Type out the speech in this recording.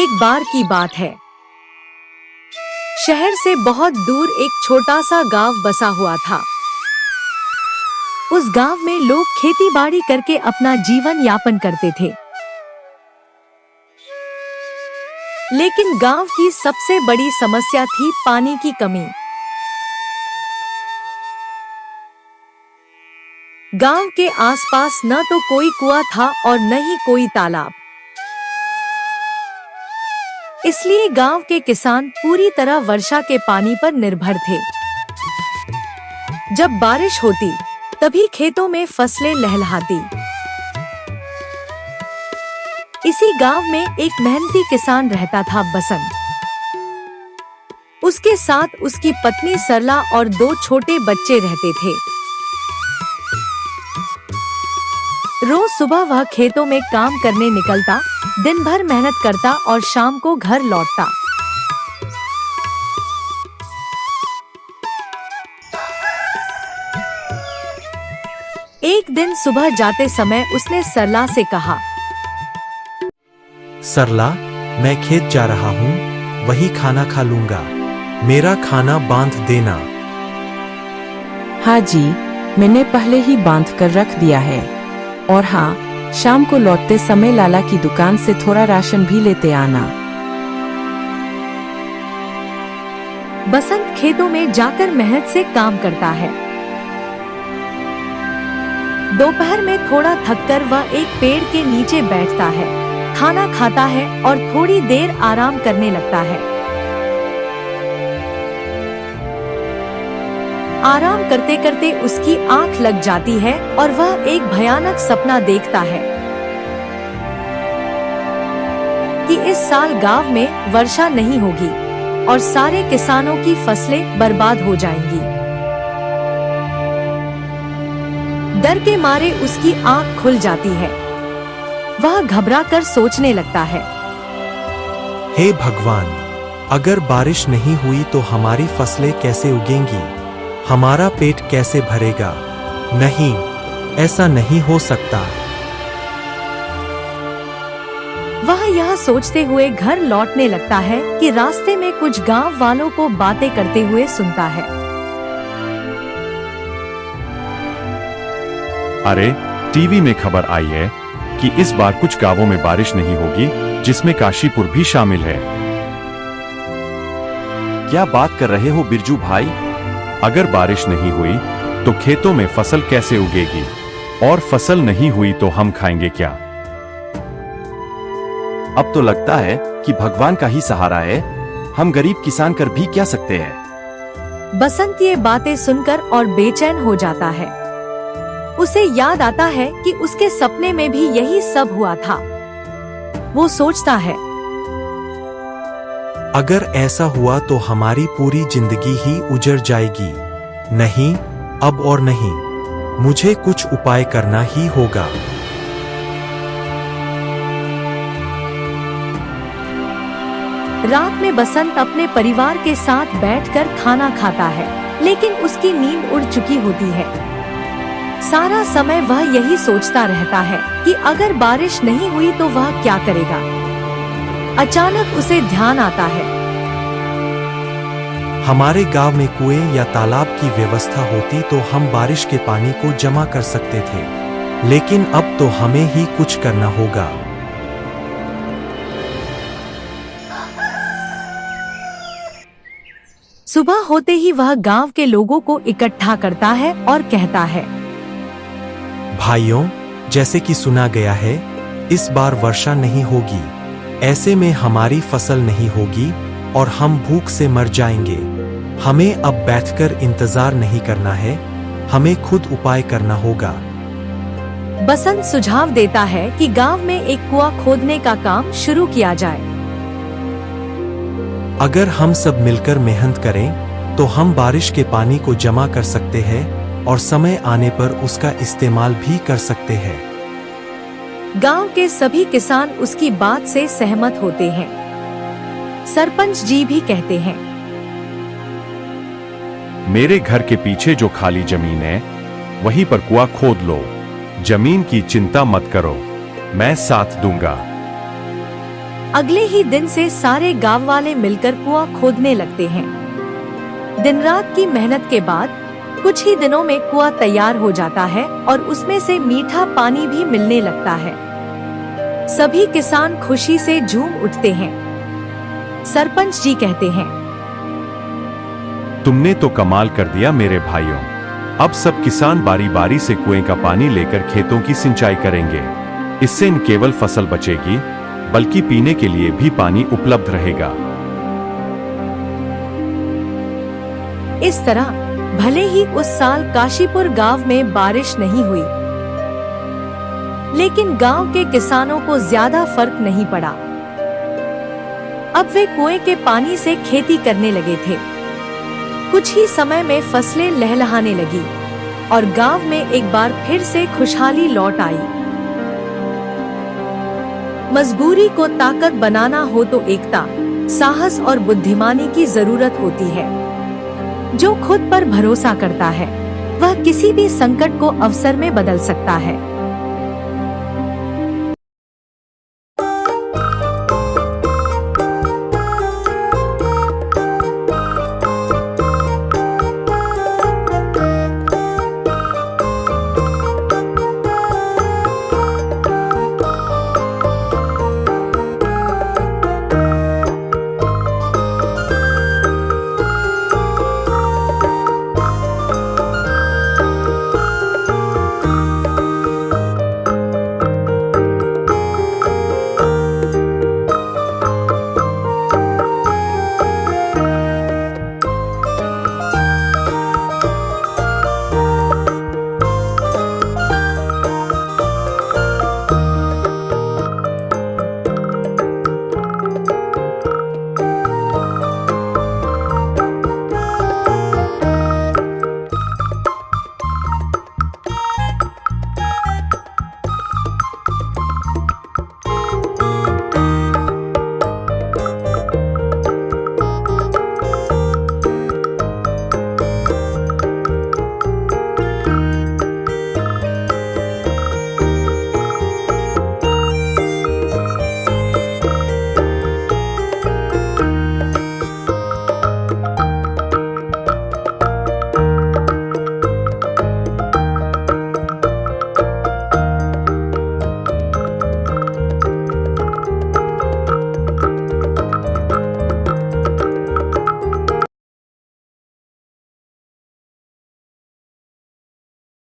एक बार की बात है। शहर से बहुत दूर एक छोटा सा गांव बसा हुआ था। उस गांव में लोग खेती बाड़ी करके अपना जीवन यापन करते थे। लेकिन गांव की सबसे बड़ी समस्या थी पानी की कमी। गांव के आसपास न तो कोई कुआं था और न ही कोई तालाब। इसलिए गांव के किसान पूरी तरह वर्षा के पानी पर निर्भर थे। जब बारिश होती तभी खेतों में फसलें लहलहाती। इसी गांव में एक मेहनती किसान रहता था, बसंत। उसके साथ उसकी पत्नी सरला और 2 छोटे बच्चे रहते थे। रोज सुबह वह खेतों में काम करने निकलता, दिन भर मेहनत करता और शाम को घर लौटता। एक दिन सुबह जाते समय उसने सरला से कहा, सरला, मैं खेत जा रहा हूँ, वही खाना खा लूंगा। मेरा खाना बांध देना। हाँ जी, मैंने पहले ही बांध कर रख दिया है। और हाँ, शाम को लौटते समय लाला की दुकान से थोड़ा राशन भी लेते आना। बसंत खेतों में जाकर मेहनत से काम करता है। दोपहर में थोड़ा थककर वह एक पेड़ के नीचे बैठता है, खाना खाता है और थोड़ी देर आराम करने लगता है। आराम करते करते उसकी आंख लग जाती है और वह एक भयानक सपना देखता है कि इस साल गांव में वर्षा नहीं होगी और सारे किसानों की फसलें बर्बाद हो जाएंगी। डर के मारे उसकी आंख खुल जाती है। वह घबराकर सोचने लगता है, हे भगवान, अगर बारिश नहीं हुई तो हमारी फसलें कैसे उगेंगी? हमारा पेट कैसे भरेगा? नहीं, ऐसा नहीं हो सकता। वह यह सोचते हुए घर लौटने लगता है कि रास्ते में कुछ गांव वालों को बातें करते हुए सुनता है। अरे, टीवी में खबर आई है कि इस बार कुछ गांवों में बारिश नहीं होगी, जिसमें काशीपुर भी शामिल है। क्या बात कर रहे हो बिरजू भाई? अगर बारिश नहीं हुई तो खेतों में फसल कैसे उगेगी? और फसल नहीं हुई तो हम खाएंगे क्या? अब तो लगता है कि भगवान का ही सहारा है। हम गरीब किसान कर भी क्या सकते हैं? बसंत ये बातें सुनकर और बेचैन हो जाता है। उसे याद आता है कि उसके सपने में भी यही सब हुआ था। वो सोचता है, अगर ऐसा हुआ तो हमारी पूरी जिंदगी ही उजड़ जाएगी। नहीं, अब और नहीं, मुझे कुछ उपाय करना ही होगा। रात में बसंत अपने परिवार के साथ बैठकर खाना खाता है, लेकिन उसकी नींद उड़ चुकी होती है। सारा समय वह यही सोचता रहता है कि अगर बारिश नहीं हुई तो वह क्या करेगा। अचानक उसे ध्यान आता है, हमारे गांव में कुएं या तालाब की व्यवस्था होती तो हम बारिश के पानी को जमा कर सकते थे, लेकिन अब तो हमें ही कुछ करना होगा। सुबह होते ही वह गांव के लोगों को इकट्ठा करता है और कहता है, भाइयों, जैसे कि सुना गया है, इस बार वर्षा नहीं होगी। ऐसे में हमारी फसल नहीं होगी और हम भूख से मर जाएंगे। हमें अब बैठकर इंतजार नहीं करना है, हमें खुद उपाय करना होगा। बसंत सुझाव देता है कि गांव में एक कुआं खोदने का काम शुरू किया जाए। अगर हम सब मिलकर मेहनत करें तो हम बारिश के पानी को जमा कर सकते हैं और समय आने पर उसका इस्तेमाल भी कर सकते हैं। गांव के सभी किसान उसकी बात से सहमत होते हैं। सरपंच जी भी कहते हैं, मेरे घर के पीछे जो खाली जमीन है, वहीं पर कुआं खोद लो। जमीन की चिंता मत करो, मैं साथ दूंगा। अगले ही दिन से सारे गांव वाले मिलकर कुआं खोदने लगते हैं। दिन रात की मेहनत के बाद कुछ ही दिनों में कुआं तैयार हो जाता है और उसमें से मीठा पानी भी मिलने लगता है। सभी किसान खुशी से झूम उठते हैं। सरपंच जी कहते हैं, तुमने तो कमाल कर दिया मेरे भाइयों। अब सब किसान बारी बारी से कुएं का पानी लेकर खेतों की सिंचाई करेंगे। इससे न केवल फसल बचेगी बल्कि पीने के लिए भी पानी उपलब्ध रहेगा। इस तरह भले ही उस साल काशीपुर गांव में बारिश नहीं हुई, लेकिन गांव के किसानों को ज्यादा फर्क नहीं पड़ा। अब वे कुएं के पानी से खेती करने लगे थे। कुछ ही समय में फसलें लहलहाने लगी और गांव में एक बार फिर से खुशहाली लौट आई। मजबूरी को ताकत बनाना हो तो एकता, साहस और बुद्धिमानी की जरूरत होती है। जो खुद पर भरोसा करता है वह किसी भी संकट को अवसर में बदल सकता है।